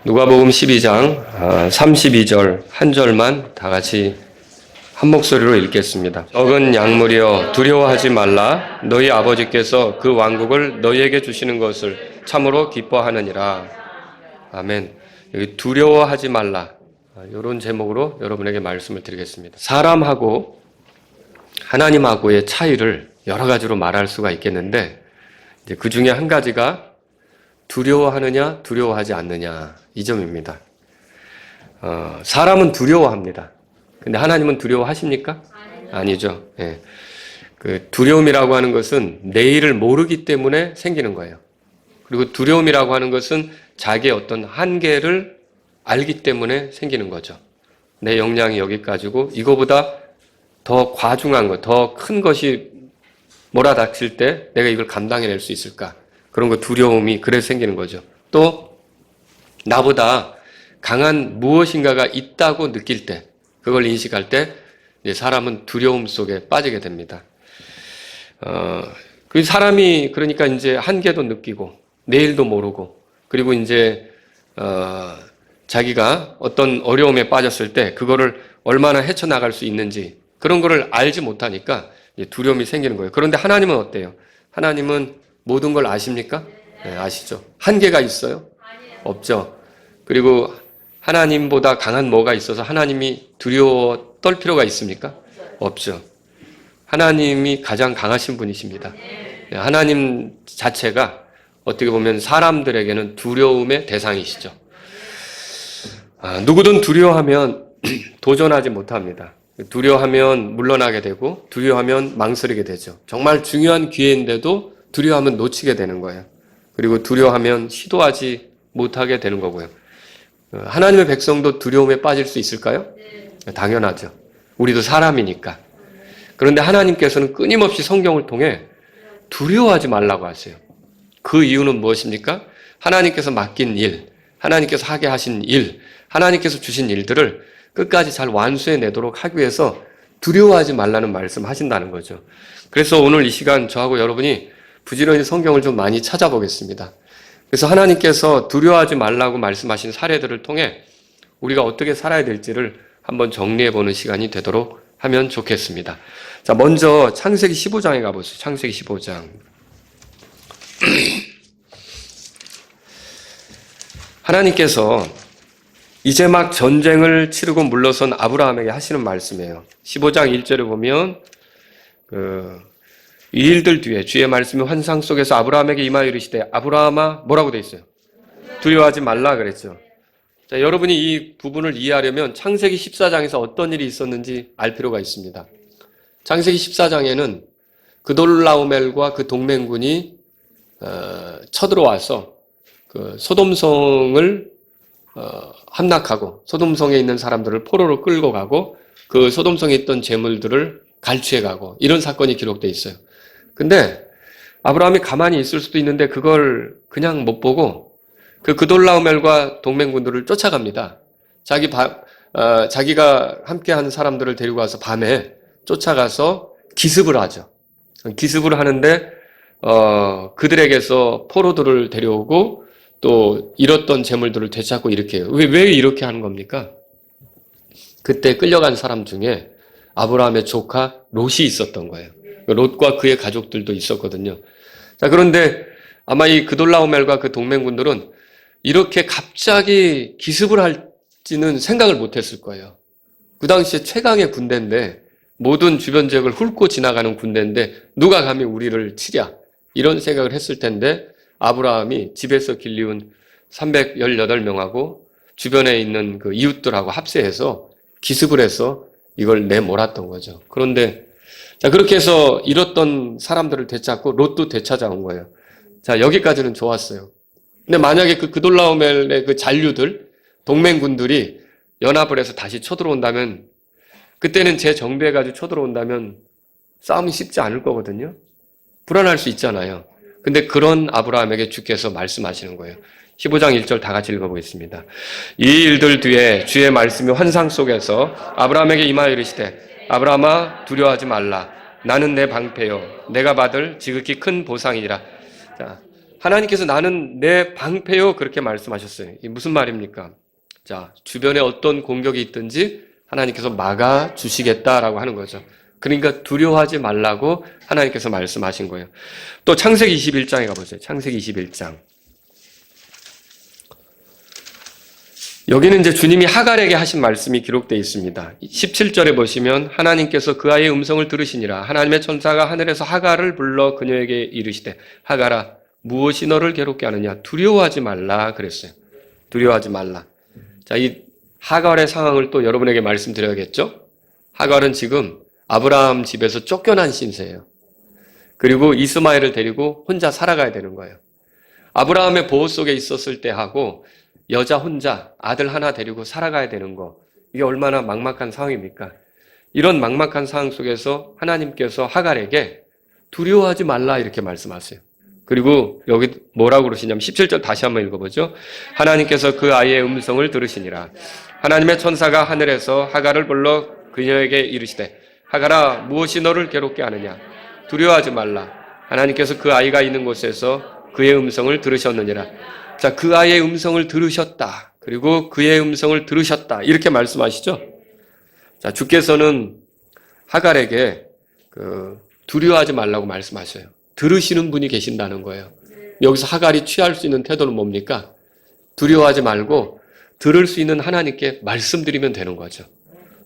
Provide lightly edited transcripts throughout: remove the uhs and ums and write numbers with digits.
누가복음 12장 32절 한 절만 다 같이 한 목소리로 읽겠습니다. 적은 양물이여 두려워하지 말라. 너희 아버지께서 그 왕국을 너희에게 주시는 것을 참으로 기뻐하느니라. 아멘. 여기 두려워하지 말라. 이런 제목으로 여러분에게 말씀을 드리겠습니다. 사람하고 하나님하고의 차이를 여러 가지로 말할 수가 있겠는데 이제 그 중에 한 가지가 두려워하느냐 두려워하지 않느냐 이 점입니다. 사람은 두려워합니다. 근데 하나님은 두려워하십니까? 아니죠. 예. 그 두려움이라고 하는 것은 내일을 모르기 때문에 생기는 거예요. 그리고 두려움이라고 하는 것은 자기의 어떤 한계를 알기 때문에 생기는 거죠. 내 역량이 여기까지고 이거보다 더 과중한 것, 더 큰 것이 몰아닥칠 때 내가 이걸 감당해낼 수 있을까? 그런 거 두려움이 그래서 생기는 거죠. 또 나보다 강한 무엇인가가 있다고 느낄 때, 그걸 인식할 때 이제 사람은 두려움 속에 빠지게 됩니다. 그 사람이 그러니까 이제 한계도 느끼고 내일도 모르고 그리고 이제 자기가 어떤 어려움에 빠졌을 때 그거를 얼마나 헤쳐나갈 수 있는지 그런 거를 알지 못하니까 두려움이 생기는 거예요. 그런데 하나님은 어때요? 하나님은 모든 걸 아십니까? 네, 아시죠? 한계가 있어요? 없죠. 그리고 하나님보다 강한 뭐가 있어서 하나님이 두려워 떨 필요가 있습니까? 없죠. 하나님이 가장 강하신 분이십니다. 네, 하나님 자체가 어떻게 보면 사람들에게는 두려움의 대상이시죠. 누구든 두려워하면 도전하지 못합니다. 두려워하면 물러나게 되고 두려워하면 망설이게 되죠. 정말 중요한 기회인데도 두려워하면 놓치게 되는 거예요. 그리고 두려워하면 시도하지 못하게 되는 거고요. 하나님의 백성도 두려움에 빠질 수 있을까요? 당연하죠. 우리도 사람이니까. 그런데 하나님께서는 끊임없이 성경을 통해 두려워하지 말라고 하세요. 그 이유는 무엇입니까? 하나님께서 맡긴 일, 하나님께서 하게 하신 일, 하나님께서 주신 일들을 끝까지 잘 완수해내도록 하기 위해서 두려워하지 말라는 말씀 하신다는 거죠. 그래서 오늘 이 시간 저하고 여러분이 부지런히 성경을 좀 많이 찾아보겠습니다. 그래서 하나님께서 두려워하지 말라고 말씀하신 사례들을 통해 우리가 어떻게 살아야 될지를 한번 정리해보는 시간이 되도록 하면 좋겠습니다. 자, 먼저 창세기 15장에 가보시죠. 창세기 15장. 하나님께서 이제 막 전쟁을 치르고 물러선 아브라함에게 하시는 말씀이에요. 15장 1절에 보면 이 일들 뒤에 주의 말씀이 환상 속에서 아브라함에게 임하여 이르시되 아브라함아 뭐라고 돼 있어요? 두려워하지 말라 그랬죠. 자, 여러분이 이 부분을 이해하려면 창세기 14장에서 어떤 일이 있었는지 알 필요가 있습니다. 창세기 14장에는 그돌라오멜과 그 동맹군이 쳐들어와서 그 소돔성을 함락하고 소돔성에 있는 사람들을 포로로 끌고 가고 그 소돔성에 있던 재물들을 갈취해 가고 이런 사건이 기록되어 있어요. 근데 아브라함이 가만히 있을 수도 있는데 그걸 그냥 못 보고 그돌라오멜과 동맹군들을 쫓아갑니다. 자기가 함께하는 사람들을 데리고 와서 밤에 쫓아가서 기습을 하죠. 기습을 하는데 그들에게서 포로들을 데려오고 또 잃었던 재물들을 되찾고 이렇게 해요. 왜 이렇게 하는 겁니까? 그때 끌려간 사람 중에 아브라함의 조카 롯이 있었던 거예요. 롯과 그의 가족들도 있었거든요. 자, 그런데 아마 이 그돌라오멜과 그 동맹군들은 이렇게 갑자기 기습을 할지는 생각을 못했을 거예요. 그 당시에 최강의 군대인데 모든 주변 지역을 훑고 지나가는 군대인데 누가 감히 우리를 치랴 이런 생각을 했을 텐데 아브라함이 집에서 길리운 318명하고 주변에 있는 그 이웃들하고 합세해서 기습을 해서 이걸 내몰았던 거죠. 그런데 자, 그렇게 해서 잃었던 사람들을 되찾고 롯도 되찾아온 거예요. 자, 여기까지는 좋았어요. 근데 만약에 그돌라오멜의 그 잔류들, 동맹군들이 연합을 해서 다시 쳐들어온다면 그때는 재정비해가지고 쳐들어온다면 싸움이 쉽지 않을 거거든요. 불안할 수 있잖아요. 근데 그런 아브라함에게 주께서 말씀하시는 거예요. 15장 1절 다 같이 읽어보겠습니다. 이 일들 뒤에 주의 말씀이 환상 속에서 아브라함에게 임하여 이르시되 아브라함아 두려워하지 말라. 나는 내 방패요 내가 받을 지극히 큰 보상이라. 자, 하나님께서 나는 내 방패요 그렇게 말씀하셨어요. 이게 무슨 말입니까? 자, 주변에 어떤 공격이 있든지 하나님께서 막아 주시겠다라고 하는 거죠. 그러니까 두려워하지 말라고 하나님께서 말씀하신 거예요. 또 창세기 21장에 가보세요. 창세기 21장. 여기는 이제 주님이 하갈에게 하신 말씀이 기록되어 있습니다. 17절에 보시면 하나님께서 그 아이의 음성을 들으시니라. 하나님의 천사가 하늘에서 하갈을 불러 그녀에게 이르시되 하갈아 무엇이 너를 괴롭게 하느냐 두려워하지 말라 그랬어요. 두려워하지 말라. 자, 이 하갈의 상황을 또 여러분에게 말씀드려야겠죠? 하갈은 지금 아브라함 집에서 쫓겨난 신세예요. 그리고 이스마엘을 데리고 혼자 살아가야 되는 거예요. 아브라함의 보호 속에 있었을 때하고 여자 혼자 아들 하나 데리고 살아가야 되는 거, 이게 얼마나 막막한 상황입니까? 이런 막막한 상황 속에서 하나님께서 하갈에게 두려워하지 말라 이렇게 말씀하세요. 그리고 여기 뭐라고 그러시냐면 17절 다시 한번 읽어보죠. 하나님께서 그 아이의 음성을 들으시니라. 하나님의 천사가 하늘에서 하갈을 불러 그녀에게 이르시되 하갈아 무엇이 너를 괴롭게 하느냐 두려워하지 말라. 하나님께서 그 아이가 있는 곳에서 그의 음성을 들으셨느니라. 자, 그 아이의 음성을 들으셨다. 그리고 그의 음성을 들으셨다. 이렇게 말씀하시죠. 자, 주께서는 하갈에게 두려워하지 말라고 말씀하셔요. 들으시는 분이 계신다는 거예요. 여기서 하갈이 취할 수 있는 태도는 뭡니까? 두려워하지 말고 들을 수 있는 하나님께 말씀드리면 되는 거죠.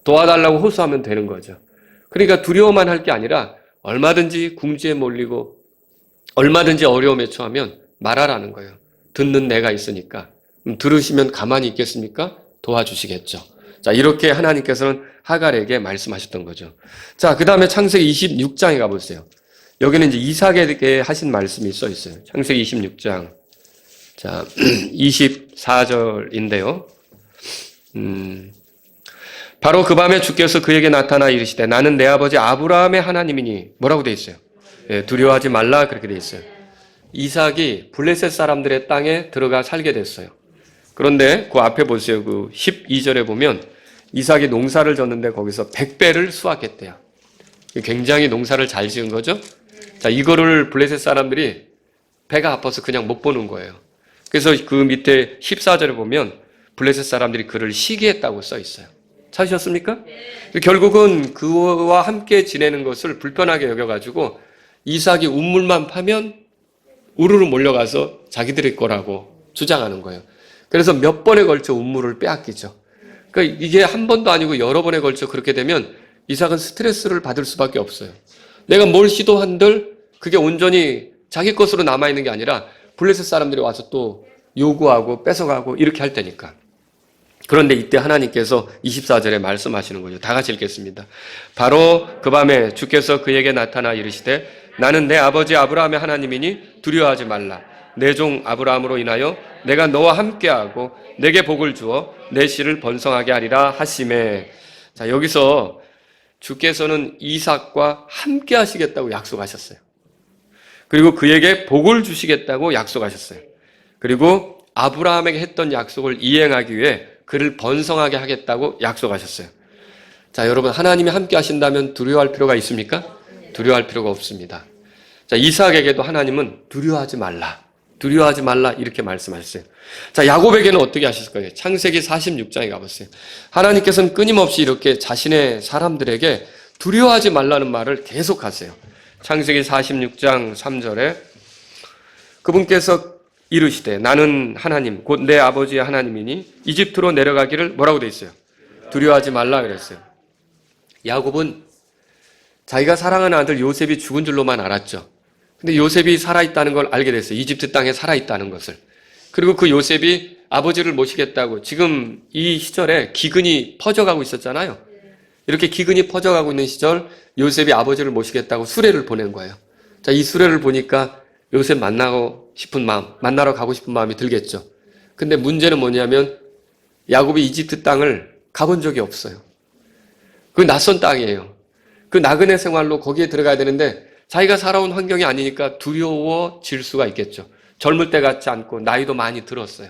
도와달라고 호소하면 되는 거죠. 그러니까 두려워만 할 게 아니라 얼마든지 궁지에 몰리고 얼마든지 어려움에 처하면 말하라는 거예요. 듣는 내가 있으니까. 들으시면 가만히 있겠습니까? 도와주시겠죠. 자, 이렇게 하나님께서는 하갈에게 말씀하셨던 거죠. 자, 그 다음에 창세기 26장에 가보세요. 여기는 이제 이삭에게 하신 말씀이 써 있어요. 창세기 26장. 자, 24절인데요. 바로 그 밤에 주께서 그에게 나타나 이르시되 나는 내 아버지 아브라함의 하나님이니 뭐라고 돼 있어요? 예, 두려워하지 말라 그렇게 돼 있어요. 이삭이 블레셋 사람들의 땅에 들어가 살게 됐어요. 그런데 그 앞에 보세요. 그 12절에 보면 이삭이 농사를 졌는데 거기서 100배를 수확했대요. 굉장히 농사를 잘 지은 거죠. 자, 이거를 블레셋 사람들이 배가 아파서 그냥 못 보는 거예요. 그래서 그 밑에 14절에 보면 블레셋 사람들이 그를 시기했다고 써 있어요. 찾으셨습니까? 결국은 그와 함께 지내는 것을 불편하게 여겨가지고 이삭이 우물만 파면 우르르 몰려가서 자기들의 거라고 주장하는 거예요. 그래서 몇 번에 걸쳐 우물을 빼앗기죠. 그러니까 이게 한 번도 아니고 여러 번에 걸쳐 그렇게 되면 이삭은 스트레스를 받을 수밖에 없어요. 내가 뭘 시도한들 그게 온전히 자기 것으로 남아있는 게 아니라 블레셋 사람들이 와서 또 요구하고 뺏어가고 이렇게 할 테니까. 그런데 이때 하나님께서 24절에 말씀하시는 거죠. 다 같이 읽겠습니다. 바로 그 밤에 주께서 그에게 나타나 이르시되 나는 내 아버지 아브라함의 하나님이니 두려워하지 말라. 내 종 아브라함으로 인하여 내가 너와 함께하고 내게 복을 주어 내 씨를 번성하게 하리라 하시매. 자, 여기서 주께서는 이삭과 함께 하시겠다고 약속하셨어요. 그리고 그에게 복을 주시겠다고 약속하셨어요. 그리고 아브라함에게 했던 약속을 이행하기 위해 그를 번성하게 하겠다고 약속하셨어요. 자, 여러분 하나님이 함께 하신다면 두려워할 필요가 있습니까? 두려워할 필요가 없습니다. 자, 이삭에게도 하나님은 두려워하지 말라. 두려워하지 말라 이렇게 말씀하셨어요. 자, 야곱에게는 어떻게 하셨을 거예요? 창세기 46장에 가보세요. 하나님께서는 끊임없이 이렇게 자신의 사람들에게 두려워하지 말라는 말을 계속하세요. 창세기 46장 3절에 그분께서 이르시되 나는 하나님 곧 내 아버지의 하나님이니 이집트로 내려가기를 뭐라고 돼 있어요? 두려워하지 말라 그랬어요. 야곱은 자기가 사랑하는 아들 요셉이 죽은 줄로만 알았죠. 근데 요셉이 살아있다는 걸 알게 됐어요. 이집트 땅에 살아있다는 것을. 그리고 그 요셉이 아버지를 모시겠다고 지금 이 시절에 기근이 퍼져가고 있었잖아요. 이렇게 기근이 퍼져가고 있는 시절 요셉이 아버지를 모시겠다고 수레를 보낸 거예요. 자, 이 수레를 보니까 요셉 만나러 가고 싶은 마음이 들겠죠. 근데 문제는 뭐냐면 야곱이 이집트 땅을 가본 적이 없어요. 그 낯선 땅이에요. 그 나그네 생활로 거기에 들어가야 되는데 자기가 살아온 환경이 아니니까 두려워질 수가 있겠죠. 젊을 때 같지 않고 나이도 많이 들었어요.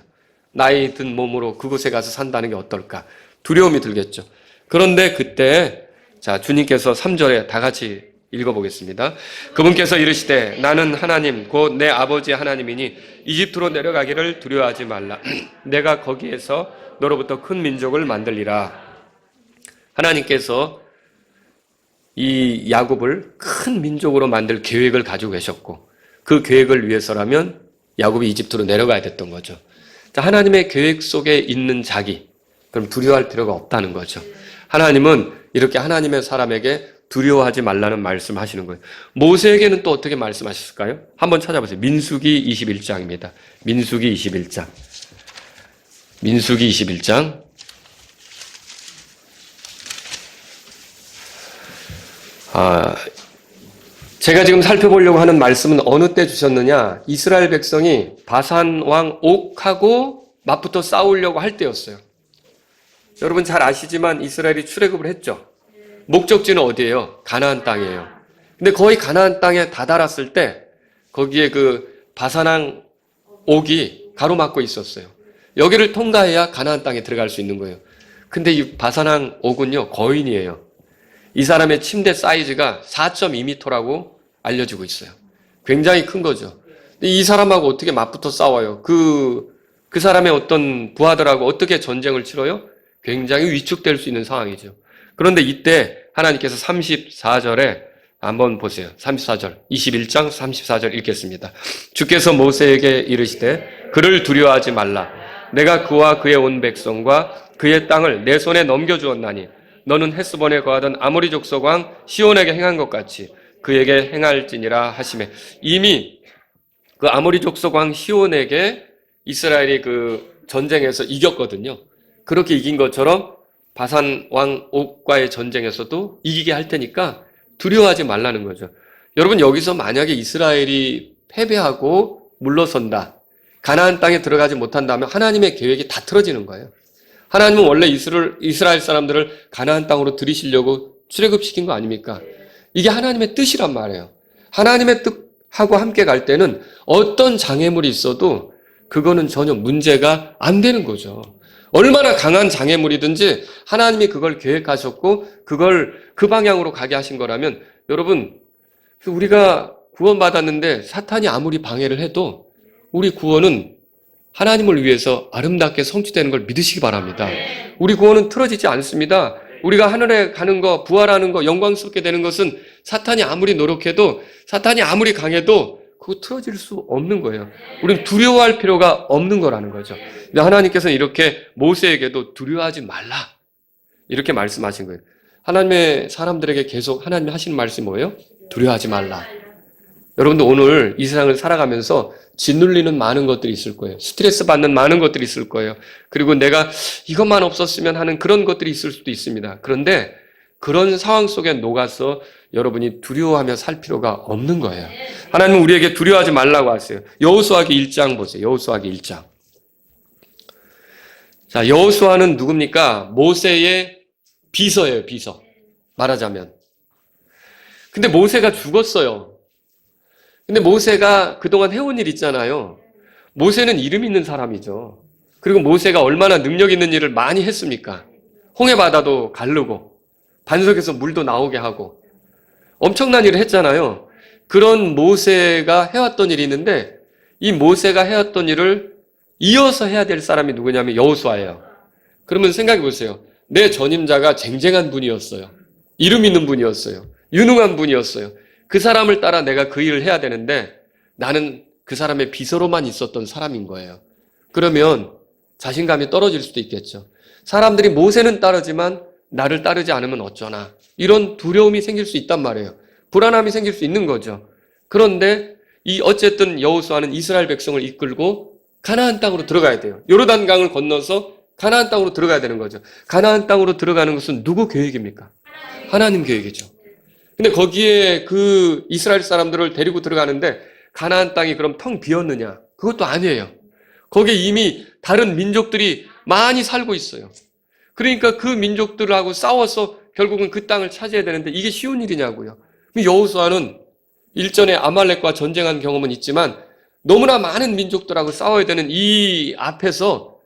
나이 든 몸으로 그곳에 가서 산다는 게 어떨까? 두려움이 들겠죠. 그런데 그때 자, 주님께서 3절에 다 같이 읽어보겠습니다. 그분께서 이르시되 나는 하나님 곧 내 아버지 하나님이니 이집트로 내려가기를 두려워하지 말라. 내가 거기에서 너로부터 큰 민족을 만들리라. 하나님께서 이 야곱을 큰 민족으로 만들 계획을 가지고 계셨고 그 계획을 위해서라면 야곱이 이집트로 내려가야 됐던 거죠. 자, 하나님의 계획 속에 있는 자기, 그럼 두려워할 필요가 없다는 거죠. 하나님은 이렇게 하나님의 사람에게 두려워하지 말라는 말씀하시는 거예요. 모세에게는 또 어떻게 말씀하셨을까요? 한번 찾아보세요. 민수기 21장입니다. 민수기 21장. 민수기 21장. 제가 지금 살펴보려고 하는 말씀은 어느 때 주셨느냐? 이스라엘 백성이 바산 왕 옥하고 맞붙어 싸우려고 할 때였어요. 여러분 잘 아시지만 이스라엘이 출애굽을 했죠. 목적지는 어디예요? 가나안 땅이에요. 근데 거의 가나안 땅에 다다랐을 때 거기에 그 바산 왕 옥이 가로막고 있었어요. 여기를 통과해야 가나안 땅에 들어갈 수 있는 거예요. 근데 이 바산 왕 옥은요, 거인이에요. 이 사람의 침대 사이즈가 4.2m라고 알려지고 있어요. 굉장히 큰 거죠. 근데 이 사람하고 어떻게 맞붙어 싸워요? 그 사람의 어떤 부하들하고 어떻게 전쟁을 치러요? 굉장히 위축될 수 있는 상황이죠. 그런데 이때 하나님께서 34절에 한번 보세요. 34절, 21장 34절 읽겠습니다. 주께서 모세에게 이르시되 그를 두려워하지 말라. 내가 그와 그의 온 백성과 그의 땅을 내 손에 넘겨주었나니 너는 헤스본에 거하던 아모리 족속 왕 시온에게 행한 것 같이 그에게 행할지니라 하시매. 이미 그 아모리 족속 왕 시온에게 이스라엘이 그 전쟁에서 이겼거든요. 그렇게 이긴 것처럼 바산 왕 옥과의 전쟁에서도 이기게 할 테니까 두려워하지 말라는 거죠. 여러분 여기서 만약에 이스라엘이 패배하고 물러선다, 가나안 땅에 들어가지 못한다면 하나님의 계획이 다 틀어지는 거예요. 하나님은 원래 이스라엘 사람들을 가나안 땅으로 들이시려고 출애굽시킨 거 아닙니까? 이게 하나님의 뜻이란 말이에요. 하나님의 뜻하고 함께 갈 때는 어떤 장애물이 있어도 그거는 전혀 문제가 안 되는 거죠. 얼마나 강한 장애물이든지 하나님이 그걸 계획하셨고 그걸 그 방향으로 가게 하신 거라면 여러분 우리가 구원받았는데 사탄이 아무리 방해를 해도 우리 구원은 하나님을 위해서 아름답게 성취되는 걸 믿으시기 바랍니다. 우리 구원은 틀어지지 않습니다. 우리가 하늘에 가는 거, 부활하는 거, 영광스럽게 되는 것은 사탄이 아무리 노력해도 사탄이 아무리 강해도 그거 틀어질 수 없는 거예요. 우리는 두려워할 필요가 없는 거라는 거죠. 근데 하나님께서는 이렇게 모세에게도 두려워하지 말라 이렇게 말씀하신 거예요. 하나님의 사람들에게 계속 하나님이 하시는 말씀이 뭐예요? 두려워하지 말라. 여러분들 오늘 이 세상을 살아가면서 짓눌리는 많은 것들이 있을 거예요. 스트레스 받는 많은 것들이 있을 거예요. 그리고 내가 이것만 없었으면 하는 그런 것들이 있을 수도 있습니다. 그런데 그런 상황 속에 녹아서 여러분이 두려워하며 살 필요가 없는 거예요. 하나님은 우리에게 두려워하지 말라고 하세요. 여호수아기 1장 보세요. 여호수아기 1장. 자, 여호수아는 누굽니까? 모세의 비서예요, 비서. 말하자면. 근데 모세가 죽었어요. 근데 모세가 그동안 해온 일 있잖아요. 모세는 이름 있는 사람이죠. 그리고 모세가 얼마나 능력 있는 일을 많이 했습니까? 홍해바다도 가르고 반석에서 물도 나오게 하고 엄청난 일을 했잖아요. 그런 모세가 해왔던 일이 있는데 이 모세가 해왔던 일을 이어서 해야 될 사람이 누구냐면 여호수아예요. 그러면 생각해 보세요. 내 전임자가 쟁쟁한 분이었어요. 이름 있는 분이었어요. 유능한 분이었어요. 그 사람을 따라 내가 그 일을 해야 되는데 나는 그 사람의 비서로만 있었던 사람인 거예요. 그러면 자신감이 떨어질 수도 있겠죠. 사람들이 모세는 따르지만 나를 따르지 않으면 어쩌나. 이런 두려움이 생길 수 있단 말이에요. 불안함이 생길 수 있는 거죠. 그런데 어쨌든 여호수아는 이스라엘 백성을 이끌고 가나안 땅으로 들어가야 돼요. 요르단강을 건너서 가나안 땅으로 들어가야 되는 거죠. 가나안 땅으로 들어가는 것은 누구 계획입니까? 하나님 계획이죠. 근데 거기에 그 이스라엘 사람들을 데리고 들어가는데 가나안 땅이 그럼 텅 비었느냐? 그것도 아니에요. 거기에 이미 다른 민족들이 많이 살고 있어요. 그러니까 그 민족들하고 싸워서 결국은 그 땅을 차지해야 되는데 이게 쉬운 일이냐고요. 여호수아는 일전에 아말렉과 전쟁한 경험은 있지만 너무나 많은 민족들하고 싸워야 되는 이 앞에서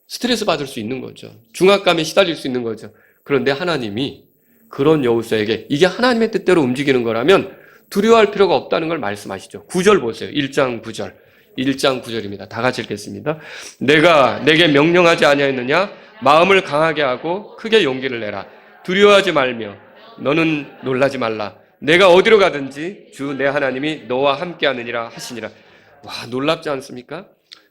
스트레스 받을 수 있는 거죠. 중압감에 시달릴 수 있는 거죠. 그런데 하나님이 그런 여호수아에게 이게 하나님의 뜻대로 움직이는 거라면 두려워할 필요가 없다는 걸 말씀하시죠. 9절 보세요. 1장 9절. 1장 9절입니다. 다 같이 읽겠습니다. 내가 내게 명령하지 아니하였느냐? 마음을 강하게 하고 크게 용기를 내라. 두려워하지 말며 너는 놀라지 말라. 내가 어디로 가든지 주 내 하나님이 너와 함께하느니라 하시니라. 와, 놀랍지 않습니까?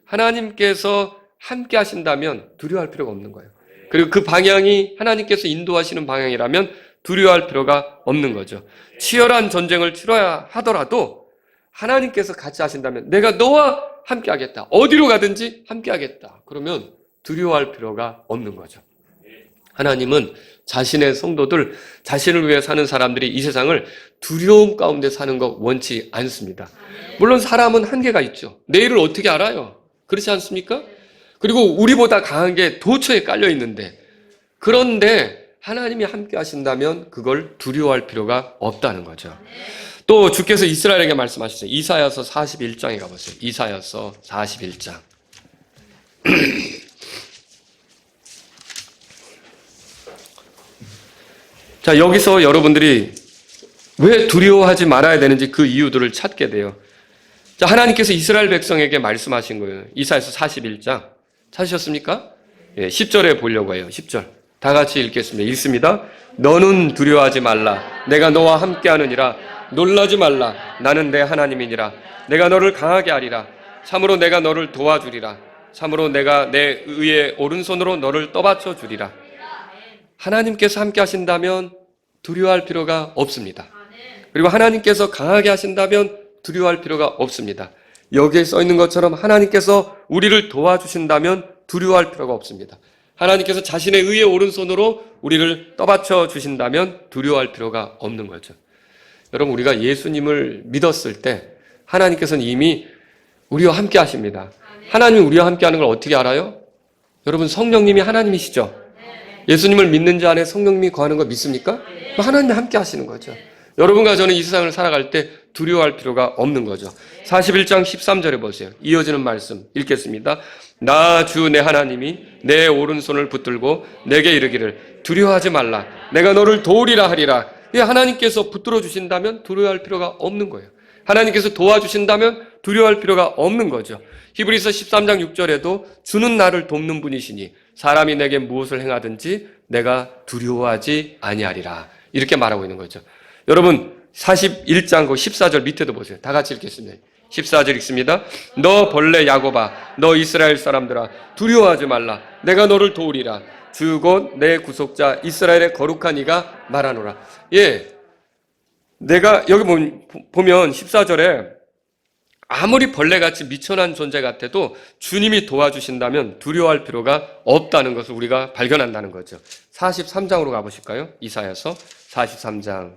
하나님께서 함께 하신다면 두려워할 필요가 없는 거예요. 그리고 그 방향이 하나님께서 인도하시는 방향이라면 두려워할 필요가 없는 거죠. 치열한 전쟁을 치러야 하더라도 하나님께서 같이 하신다면 내가 너와 함께 하겠다. 어디로 가든지 함께 하겠다. 그러면 두려워할 필요가 없는 거죠. 하나님은 자신의 성도들, 자신을 위해 사는 사람들이 이 세상을 두려움 가운데 사는 거 원치 않습니다. 물론 사람은 한계가 있죠. 내일을 어떻게 알아요? 그렇지 않습니까? 그리고 우리보다 강한 게 도처에 깔려 있는데, 그런데 하나님이 함께 하신다면 그걸 두려워할 필요가 없다는 거죠. 또 주께서 이스라엘에게 말씀하셨어요. 이사야서 41장에 가보세요. 이사야서 41장. 자, 여기서 여러분들이 왜 두려워하지 말아야 되는지 그 이유들을 찾게 돼요. 자, 하나님께서 이스라엘 백성에게 말씀하신 거예요. 이사야서 41장. 찾으셨습니까? 예, 10절에 보려고 해요. 10절. 다 같이 읽겠습니다. 읽습니다. 너는 두려워하지 말라. 내가 너와 함께하느니라. 놀라지 말라. 나는 내 하나님이니라. 내가 너를 강하게 하리라. 참으로 내가 너를 도와주리라. 참으로 내가 내 의의 오른손으로 너를 떠받쳐 주리라. 하나님께서 함께 하신다면 두려워할 필요가 없습니다. 그리고 하나님께서 강하게 하신다면 두려워할 필요가 없습니다. 여기에 써 있는 것처럼 하나님께서 우리를 도와주신다면 두려워할 필요가 없습니다. 하나님께서 자신의 의의 오른손으로 우리를 떠받쳐 주신다면 두려워할 필요가 없는 거죠. 여러분, 우리가 예수님을 믿었을 때 하나님께서는 이미 우리와 함께 하십니다. 하나님이 우리와 함께 하는 걸 어떻게 알아요? 여러분, 성령님이 하나님이시죠? 예수님을 믿는 자 안에 성령님이 거하는 거 믿습니까? 하나님이 함께 하시는 거죠. 여러분과 저는 이 세상을 살아갈 때 두려워할 필요가 없는 거죠. 41장 13절에 보세요. 이어지는 말씀 읽겠습니다. 나 주 내 하나님이 내 오른손을 붙들고 내게 이르기를 두려워하지 말라. 내가 너를 도우리라 하리라. 하나님께서 붙들어 주신다면 두려워할 필요가 없는 거예요. 하나님께서 도와주신다면 두려워할 필요가 없는 거죠. 히브리서 13장 6절에도 주는 나를 돕는 분이시니 사람이 내게 무엇을 행하든지 내가 두려워하지 아니하리라. 이렇게 말하고 있는 거죠. 여러분, 41장 14절 밑에도 보세요. 다 같이 읽겠습니다. 14절 읽습니다. 너 벌레 야곱아, 너 이스라엘 사람들아, 두려워하지 말라. 내가 너를 도우리라. 주 곧 내 구속자 이스라엘의 거룩한 이가 말하노라. 예, 내가 여기 보면 14절에 아무리 벌레같이 미천한 존재 같아도 주님이 도와주신다면 두려워할 필요가 없다는 것을 우리가 발견한다는 거죠. 43장으로 가보실까요? 이사야서 43장.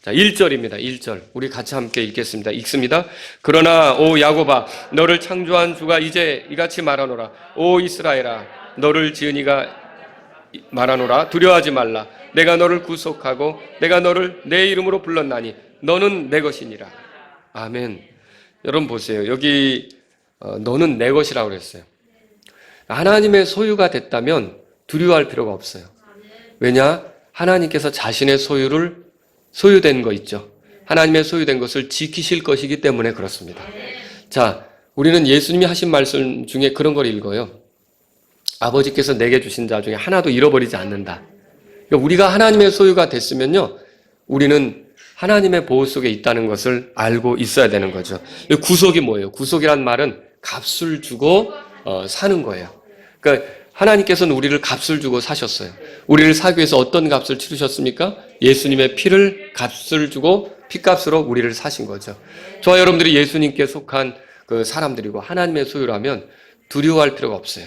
자, 1절입니다. 1절. 우리 같이 함께 읽겠습니다. 읽습니다. 그러나 오 야곱아, 너를 창조한 주가 이제 이같이 말하노라. 오 이스라엘아, 너를 지은 이가 말하노라. 두려워하지 말라. 내가 너를 구속하고 내가 너를 내 이름으로 불렀나니 너는 내 것이니라. 아멘. 여러분 보세요. 여기 너는 내 것이라고 그랬어요. 하나님의 소유가 됐다면 두려워할 필요가 없어요. 왜냐? 하나님께서 자신의 소유된 거 있죠. 하나님의 소유된 것을 지키실 것이기 때문에 그렇습니다. 자, 우리는 예수님이 하신 말씀 중에 그런 걸 읽어요. 아버지께서 내게 주신 자 중에 하나도 잃어버리지 않는다. 그러니까 우리가 하나님의 소유가 됐으면요, 우리는 하나님의 보호 속에 있다는 것을 알고 있어야 되는 거죠. 구속이 뭐예요? 구속이란 말은 값을 주고 사는 거예요. 그러니까 하나님께서는 우리를 값을 주고 사셨어요. 우리를 사기 위해서 어떤 값을 치르셨습니까? 예수님의 피를 값을 주고 피값으로 우리를 사신 거죠. 저와 여러분들이 예수님께 속한 그 사람들이고 하나님의 소유라면 두려워할 필요가 없어요.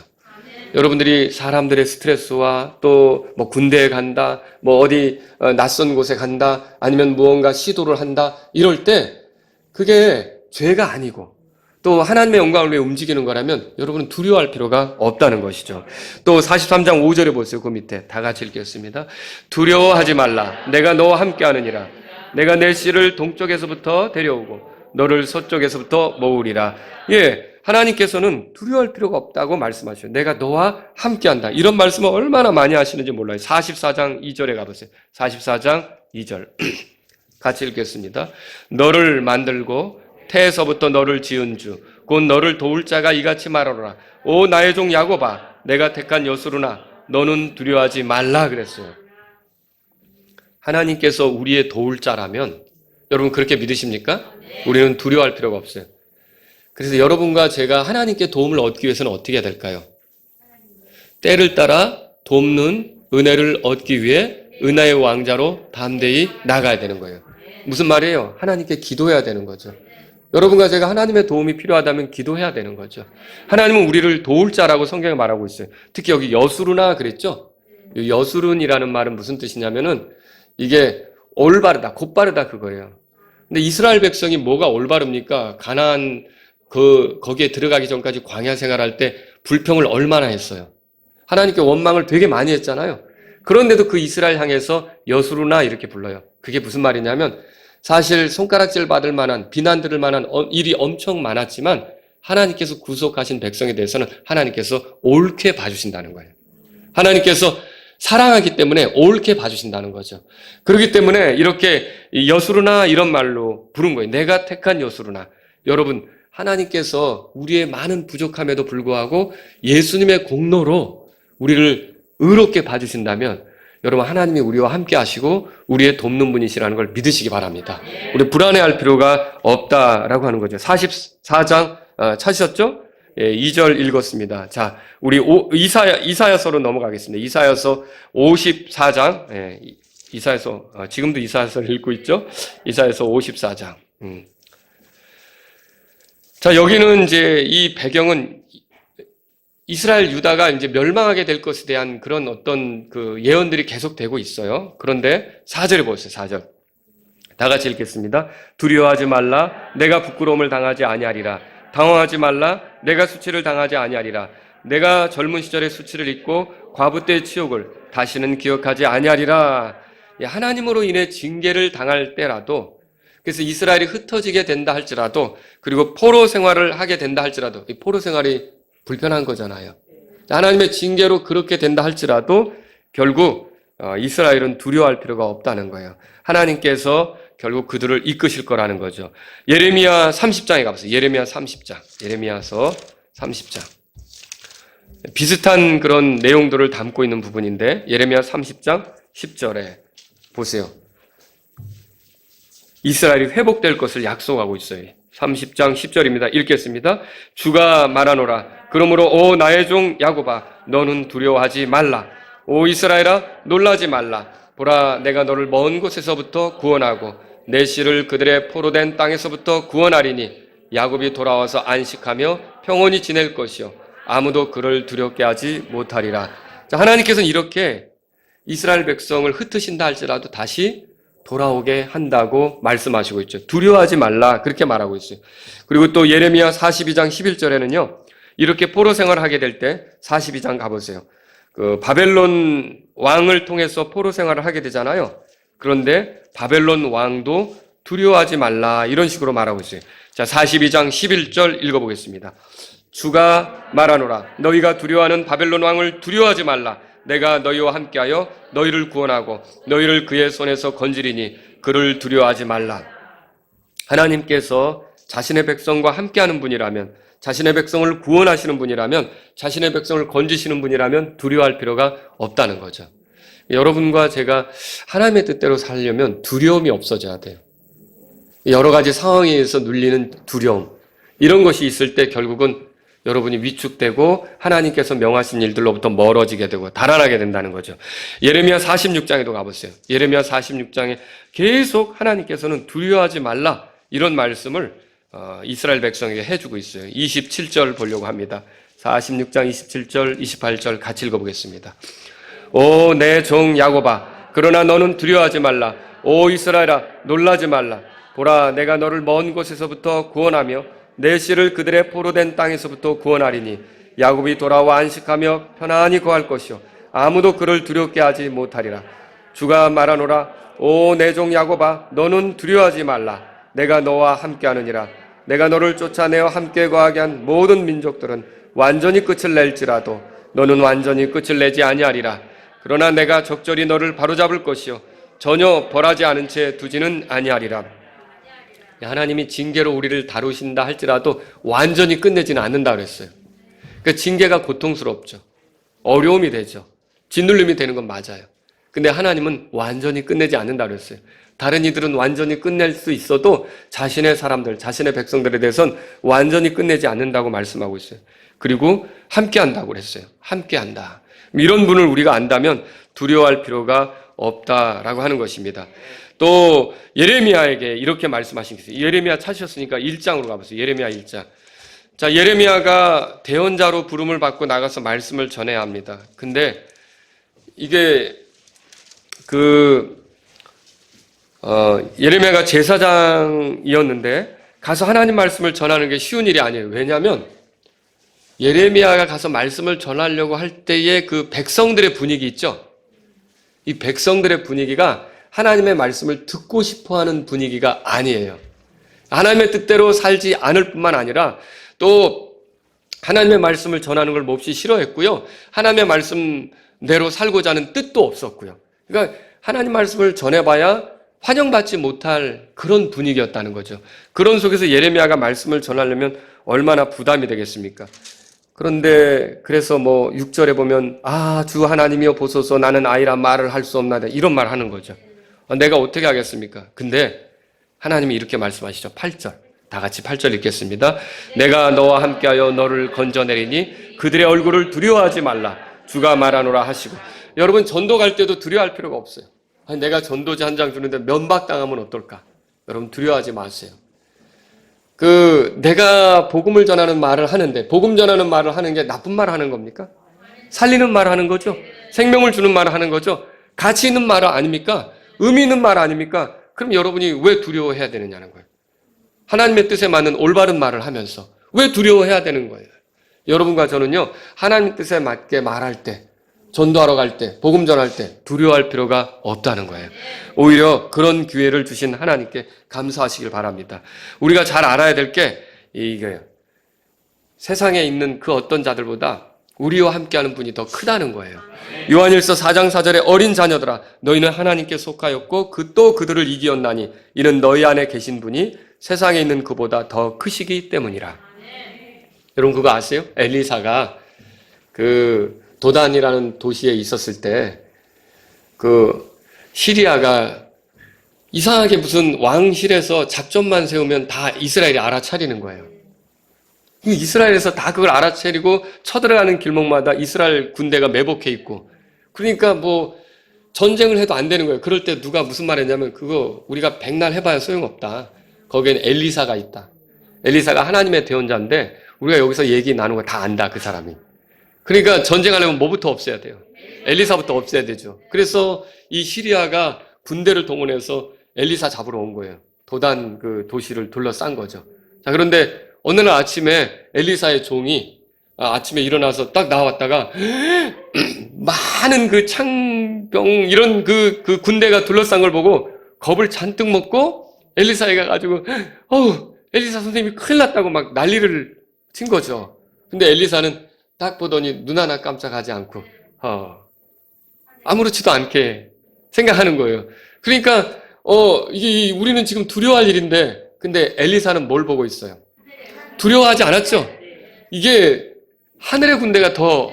여러분들이 사람들의 스트레스와 또 뭐 군대에 간다, 뭐 어디 낯선 곳에 간다, 아니면 무언가 시도를 한다, 이럴 때 그게 죄가 아니고 또 하나님의 영광을 위해 움직이는 거라면 여러분은 두려워할 필요가 없다는 것이죠. 또 43장 5절에 보세요. 그 밑에 다 같이 읽겠습니다. 두려워하지 말라. 내가 너와 함께하느니라. 내가 내 씨를 동쪽에서부터 데려오고 너를 서쪽에서부터 모으리라. 예, 하나님께서는 두려워할 필요가 없다고 말씀하셔요. 내가 너와 함께한다. 이런 말씀을 얼마나 많이 하시는지 몰라요. 44장 2절에 가보세요. 44장 2절 같이 읽겠습니다. 너를 만들고 태에서부터 너를 지은 주 곧 너를 도울 자가 이같이 말하노라. 오 나의 종 야곱아 내가 택한 여수르나 너는 두려워하지 말라 그랬어요. 하나님께서 우리의 도울 자라면 여러분 그렇게 믿으십니까? 우리는 두려워할 필요가 없어요. 그래서 여러분과 제가 하나님께 도움을 얻기 위해서는 어떻게 해야 될까요? 때를 따라 돕는 은혜를 얻기 위해 은혜의 왕자로 담대히 나가야 되는 거예요. 무슨 말이에요? 하나님께 기도해야 되는 거죠. 여러분과 제가 하나님의 도움이 필요하다면 기도해야 되는 거죠. 하나님은 우리를 도울 자라고 성경에 말하고 있어요. 특히 여기 여수르나 그랬죠? 여수른이라는 말은 무슨 뜻이냐면은 이게 올바르다, 곧바르다 그거예요. 근데 이스라엘 백성이 뭐가 올바릅니까? 가나안 거기에 들어가기 전까지 광야 생활할 때 불평을 얼마나 했어요. 하나님께 원망을 되게 많이 했잖아요. 그런데도 그 이스라엘 향해서 여수르나 이렇게 불러요. 그게 무슨 말이냐면 사실 손가락질 받을 만한 비난 들을 만한 일이 엄청 많았지만 하나님께서 구속하신 백성에 대해서는 하나님께서 옳게 봐주신다는 거예요. 하나님께서 사랑하기 때문에 옳게 봐주신다는 거죠. 그렇기 때문에 이렇게 여수르나 이런 말로 부른 거예요. 내가 택한 여수르나. 여러분 하나님께서 우리의 많은 부족함에도 불구하고 예수님의 공로로 우리를 의롭게 봐주신다면 여러분 하나님이 우리와 함께 하시고 우리의 돕는 분이시라는 걸 믿으시기 바랍니다. 우리 불안해할 필요가 없다라고 하는 거죠. 44장 찾으셨죠? 2절 읽었습니다. 자, 우리 이사야서로 넘어가겠습니다. 이사야서 54장 이사야서 지금도 이사야서를 읽고 있죠? 이사야서 54장. 자, 여기는 이제 이 배경은 이스라엘 유다가 이제 멸망하게 될 것에 대한 그런 어떤 그 예언들이 계속되고 있어요. 그런데 4절에 보세요. 4절. 다 같이 읽겠습니다. 두려워하지 말라. 내가 부끄러움을 당하지 아니하리라. 당황하지 말라. 내가 수치를 당하지 아니하리라. 내가 젊은 시절의 수치를 잊고 과부 때의 치욕을 다시는 기억하지 아니하리라. 하나님으로 인해 징계를 당할 때라도 그래서 이스라엘이 흩어지게 된다 할지라도 그리고 포로 생활을 하게 된다 할지라도 이 포로 생활이 불편한 거잖아요. 하나님의 징계로 그렇게 된다 할지라도 결국 이스라엘은 두려워할 필요가 없다는 거예요. 하나님께서 결국 그들을 이끄실 거라는 거죠. 예레미야 30장에 가보세요. 예레미야 30장. 예레미야서 30장. 비슷한 그런 내용들을 담고 있는 부분인데 예레미야 30장 10절에 보세요. 이스라엘이 회복될 것을 약속하고 있어요. 30장 10절입니다. 읽겠습니다. 주가 말하노라. 그러므로 오 나의 종 야곱아 너는 두려워하지 말라. 오 이스라엘아 놀라지 말라. 보라 내가 너를 먼 곳에서부터 구원하고 내 씨를 그들의 포로된 땅에서부터 구원하리니 야곱이 돌아와서 안식하며 평온히 지낼 것이요 아무도 그를 두렵게 하지 못하리라. 자, 하나님께서는 이렇게 이스라엘 백성을 흩으신다 할지라도 다시 돌아오게 한다고 말씀하시고 있죠. 두려워하지 말라 그렇게 말하고 있어요. 그리고 또 예레미야 42장 11절에는요. 이렇게 포로 생활을 하게 될 때 42장 가보세요. 그 바벨론 왕을 통해서 포로 생활을 하게 되잖아요. 그런데 바벨론 왕도 두려워하지 말라 이런 식으로 말하고 있어요. 자, 42장 11절 읽어보겠습니다. 주가 말하노라. 너희가 두려워하는 바벨론 왕을 두려워하지 말라. 내가 너희와 함께하여 너희를 구원하고 너희를 그의 손에서 건지리니 그를 두려워하지 말라. 하나님께서 자신의 백성과 함께하는 분이라면 자신의 백성을 구원하시는 분이라면 자신의 백성을 건지시는 분이라면 두려워할 필요가 없다는 거죠. 여러분과 제가 하나님의 뜻대로 살려면 두려움이 없어져야 돼요. 여러 가지 상황에 의해서 눌리는 두려움 이런 것이 있을 때 결국은 여러분이 위축되고 하나님께서 명하신 일들로부터 멀어지게 되고 달아나게 된다는 거죠. 예레미야 46장에도 가보세요. 예레미야 46장에 계속 하나님께서는 두려워하지 말라 이런 말씀을 이스라엘 백성에게 해주고 있어요. 27절 보려고 합니다. 46장 27절 28절 같이 읽어보겠습니다. 오 내 종 야곱아 그러나 너는 두려워하지 말라. 오 이스라엘아 놀라지 말라. 보라 내가 너를 먼 곳에서부터 구원하며 내 씨를 그들의 포로된 땅에서부터 구원하리니 야곱이 돌아와 안식하며 편안히 거할 것이요 아무도 그를 두렵게 하지 못하리라. 주가 말하노라. 오 내 종 야곱아 너는 두려워하지 말라. 내가 너와 함께하느니라. 내가 너를 쫓아내어 함께 거하게 한 모든 민족들은 완전히 끝을 낼지라도 너는 완전히 끝을 내지 아니하리라. 그러나 내가 적절히 너를 바로잡을 것이요 전혀 벌하지 않은 채 두지는 아니하리라. 하나님이 징계로 우리를 다루신다 할지라도 완전히 끝내지는 않는다 그랬어요. 그러니까 징계가 고통스럽죠. 어려움이 되죠. 짓눌림이 되는 건 맞아요. 근데 하나님은 완전히 끝내지 않는다 그랬어요. 다른 이들은 완전히 끝낼 수 있어도 자신의 사람들, 자신의 백성들에 대해서는 완전히 끝내지 않는다고 말씀하고 있어요. 그리고 함께 한다고 그랬어요. 함께 한다. 이런 분을 우리가 안다면 두려워할 필요가 없다라고 하는 것입니다. 또 예레미야에게 이렇게 말씀하신 게 있어요. 예레미야 찾으셨으니까 1장으로 가보세요. 예레미야 1장. 자, 예레미야가 대언자로 부름을 받고 나가서 말씀을 전해야 합니다. 근데 이게 예레미야가 제사장이었는데 가서 하나님 말씀을 전하는 게 쉬운 일이 아니에요. 왜냐하면 예레미야가 가서 말씀을 전하려고 할 때의 그 백성들의 분위기 있죠? 이 백성들의 분위기가 하나님의 말씀을 듣고 싶어하는 분위기가 아니에요. 하나님의 뜻대로 살지 않을 뿐만 아니라 또 하나님의 말씀을 전하는 걸 몹시 싫어했고요. 하나님의 말씀대로 살고자 하는 뜻도 없었고요. 그러니까 하나님 말씀을 전해봐야 환영받지 못할 그런 분위기였다는 거죠. 그런 속에서 예레미야가 말씀을 전하려면 얼마나 부담이 되겠습니까? 그런데 그래서 6절에 보면 주 하나님이여 보소서 나는 아이라 말을 할 수 없나이다 이런 말 하는 거죠. 내가 어떻게 하겠습니까? 근데 하나님이 이렇게 말씀하시죠. 8절 다 같이 8절 읽겠습니다. 내가 너와 함께하여 너를 건져내리니 그들의 얼굴을 두려워하지 말라 주가 말하노라 하시고. 여러분 전도 갈 때도 두려워할 필요가 없어요. 내가 전도지 한 장 주는데 면박당하면 어떨까? 여러분 두려워하지 마세요. 내가 복음을 전하는 말을 하는데 복음 전하는 말을 하는 게 나쁜 말 하는 겁니까? 살리는 말 하는 거죠. 생명을 주는 말을 하는 거죠. 가치 있는 말 아닙니까? 의미 있는 말 아닙니까? 그럼 여러분이 왜 두려워해야 되느냐는 거예요. 하나님의 뜻에 맞는 올바른 말을 하면서 왜 두려워해야 되는 거예요? 여러분과 저는요, 하나님 뜻에 맞게 말할 때, 전도하러 갈 때, 복음 전할 때 두려워할 필요가 없다는 거예요. 오히려 그런 기회를 주신 하나님께 감사하시길 바랍니다. 우리가 잘 알아야 될 게 이거예요. 세상에 있는 그 어떤 자들보다 우리와 함께하는 분이 더 크다는 거예요. 요한일서 4장 4절에 어린 자녀들아 너희는 하나님께 속하였고 또 그들을 이기었나니 이는 너희 안에 계신 분이 세상에 있는 그보다 더 크시기 때문이라. 여러분 그거 아세요? 엘리사가 도단이라는 도시에 있었을 때 시리아가 이상하게 무슨 왕실에서 작전만 세우면 다 이스라엘이 알아차리는 거예요. 이스라엘에서 다 그걸 알아차리고 쳐들어가는 길목마다 이스라엘 군대가 매복해 있고, 그러니까 전쟁을 해도 안 되는 거예요. 그럴 때 누가 무슨 말 했냐면 그거 우리가 백날 해봐야 소용없다. 거기에는 엘리사가 있다. 엘리사가 하나님의 대언자인데 우리가 여기서 얘기 나누는 거 다 안다 그 사람이. 그러니까 전쟁하려면 뭐부터 없애야 돼요? 엘리사부터 없애야 되죠. 그래서 이 시리아가 군대를 동원해서 엘리사 잡으러 온 거예요. 도단 도시를 둘러싼 거죠. 자, 그런데 어느 날 아침에 엘리사의 종이 아침에 일어나서 딱 나왔다가 많은 창병 이런 군대가 둘러싼 걸 보고 겁을 잔뜩 먹고 엘리사에 가가지고 엘리사 선생님이 큰일 났다고 막 난리를 친 거죠. 근데 엘리사는 딱 보더니 눈 하나 깜짝하지 않고 아무렇지도 않게 생각하는 거예요. 그러니까 이게 우리는 지금 두려워할 일인데 근데 엘리사는 뭘 보고 있어요? 두려워하지 않았죠? 이게 하늘의 군대가 더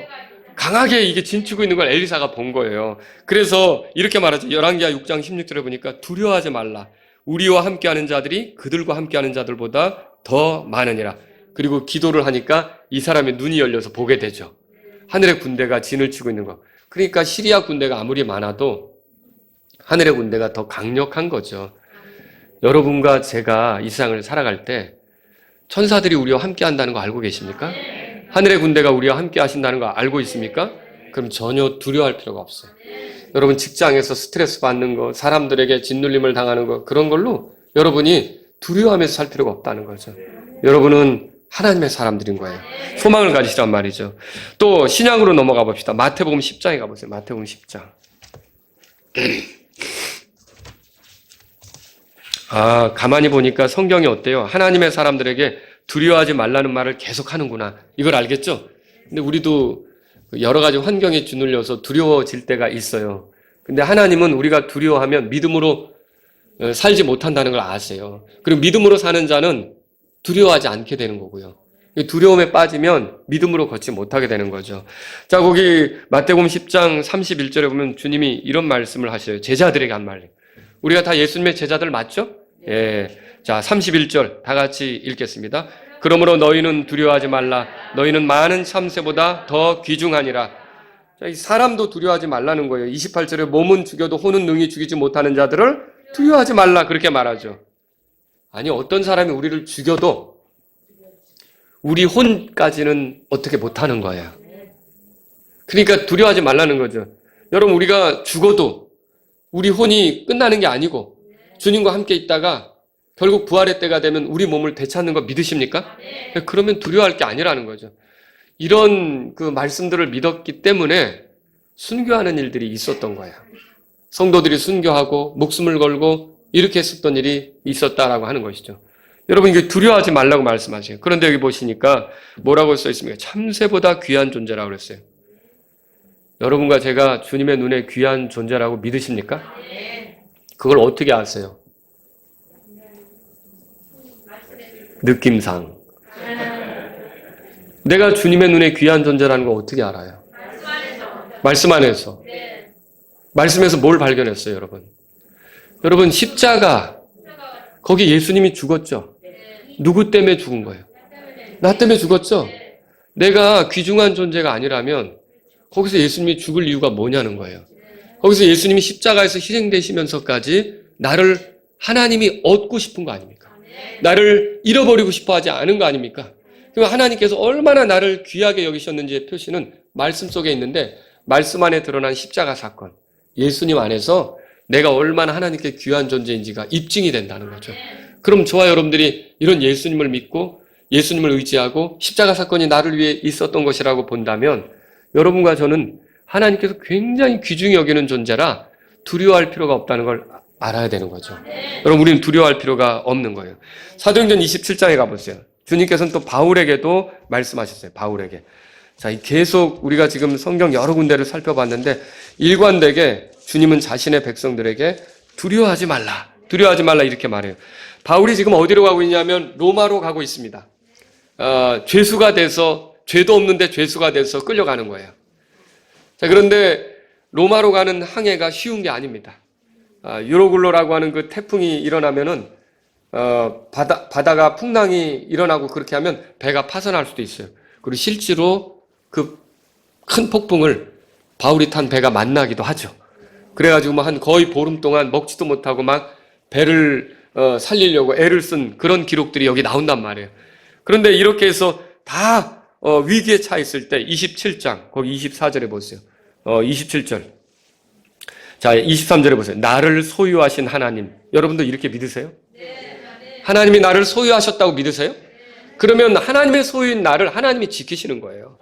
강하게 이게 진치고 있는 걸 엘리사가 본 거예요. 그래서 이렇게 말하죠. 열왕기하 6장 16절에 보니까 두려워하지 말라. 우리와 함께하는 자들이 그들과 함께하는 자들보다 더 많으니라. 그리고 기도를 하니까 이 사람의 눈이 열려서 보게 되죠. 하늘의 군대가 진을 치고 있는 거. 그러니까 시리아 군대가 아무리 많아도 하늘의 군대가 더 강력한 거죠. 여러분과 제가 이 세상을 살아갈 때 천사들이 우리와 함께 한다는 거 알고 계십니까? 하늘의 군대가 우리와 함께 하신다는 거 알고 있습니까? 그럼 전혀 두려워할 필요가 없어요. 여러분 직장에서 스트레스 받는 거, 사람들에게 짓눌림을 당하는 거, 그런 걸로 여러분이 두려워하면서 살 필요가 없다는 거죠. 여러분은 하나님의 사람들인 거예요. 소망을 가지시란 말이죠. 또 신약으로 넘어가 봅시다. 마태복음 10장에 가보세요. 마태복음 10장. 가만히 보니까 성경이 어때요? 하나님의 사람들에게 두려워하지 말라는 말을 계속 하는구나. 이걸 알겠죠? 근데 우리도 여러 가지 환경에 짓눌려서 두려워질 때가 있어요. 근데 하나님은 우리가 두려워하면 믿음으로 살지 못한다는 걸 아세요. 그리고 믿음으로 사는 자는 두려워하지 않게 되는 거고요. 두려움에 빠지면 믿음으로 걷지 못하게 되는 거죠. 자, 거기 마태복음 10장 31절에 보면 주님이 이런 말씀을 하셔요. 제자들에게 한 말. 우리가 다 예수님의 제자들 맞죠? 예. 자, 31절 다 같이 읽겠습니다. 그러므로 너희는 두려워하지 말라. 너희는 많은 참새보다 더 귀중하니라. 자, 이 사람도 두려워하지 말라는 거예요. 28절에 몸은 죽여도 혼은 능히 죽이지 못하는 자들을 두려워하지 말라. 그렇게 말하죠. 아니, 어떤 사람이 우리를 죽여도 우리 혼까지는 어떻게 못하는 거예요. 그러니까 두려워하지 말라는 거죠. 여러분, 우리가 죽어도 우리 혼이 끝나는 게 아니고 주님과 함께 있다가 결국 부활의 때가 되면 우리 몸을 되찾는 거 믿으십니까? 그러면 두려워할 게 아니라는 거죠. 이런 그 말씀들을 믿었기 때문에 순교하는 일들이 있었던 거예요. 성도들이 순교하고 목숨을 걸고 이렇게 했었던 일이 있었다라고 하는 것이죠. 여러분, 이게 두려워하지 말라고 말씀하세요. 그런데 여기 보시니까 뭐라고 써 있습니까? 참새보다 귀한 존재라고 그랬어요. 여러분과 제가 주님의 눈에 귀한 존재라고 믿으십니까? 그걸 어떻게 아세요? 느낌상. 내가 주님의 눈에 귀한 존재라는 걸 어떻게 알아요? 말씀 안에서. 말씀에서 뭘 발견했어요, 여러분? 여러분, 십자가, 거기 예수님이 죽었죠? 누구 때문에 죽은 거예요? 나 때문에 죽었죠? 내가 귀중한 존재가 아니라면 거기서 예수님이 죽을 이유가 뭐냐는 거예요. 거기서 예수님이 십자가에서 희생되시면서까지 나를 하나님이 얻고 싶은 거 아닙니까? 나를 잃어버리고 싶어 하지 않은 거 아닙니까? 그럼 하나님께서 얼마나 나를 귀하게 여기셨는지의 표시는 말씀 속에 있는데, 말씀 안에 드러난 십자가 사건, 예수님 안에서 내가 얼마나 하나님께 귀한 존재인지가 입증이 된다는 거죠. 그럼 저와 여러분들이 이런 예수님을 믿고 예수님을 의지하고 십자가 사건이 나를 위해 있었던 것이라고 본다면 여러분과 저는 하나님께서 굉장히 귀중히 여기는 존재라 두려워할 필요가 없다는 걸 알아야 되는 거죠. 여러분, 우리는 두려워할 필요가 없는 거예요. 사도행전 27장에 가보세요. 주님께서는 또 바울에게도 말씀하셨어요. 바울에게. 자, 계속 우리가 지금 성경 여러 군데를 살펴봤는데 일관되게 주님은 자신의 백성들에게 두려워하지 말라. 두려워하지 말라 이렇게 말해요. 바울이 지금 어디로 가고 있냐면 로마로 가고 있습니다. 죄수가 돼서, 죄도 없는데 죄수가 돼서 끌려가는 거예요. 자, 그런데 로마로 가는 항해가 쉬운 게 아닙니다. 유로글로라고 하는 그 태풍이 일어나면은 바다가 풍랑이 일어나고 그렇게 하면 배가 파손할 수도 있어요. 그리고 실제로 그 큰 폭풍을 바울이 탄 배가 만나기도 하죠. 그래가지고 한 거의 보름 동안 먹지도 못하고 막 배를 살리려고 애를 쓴 그런 기록들이 여기 나온단 말이에요. 그런데 이렇게 해서 다 위기에 처했을 때 27장 거기 24절에 보세요. 27절. 자, 23절에 보세요. 나를 소유하신 하나님. 여러분도 이렇게 믿으세요? 하나님이 나를 소유하셨다고 믿으세요? 그러면 하나님의 소유인 나를 하나님이 지키시는 거예요.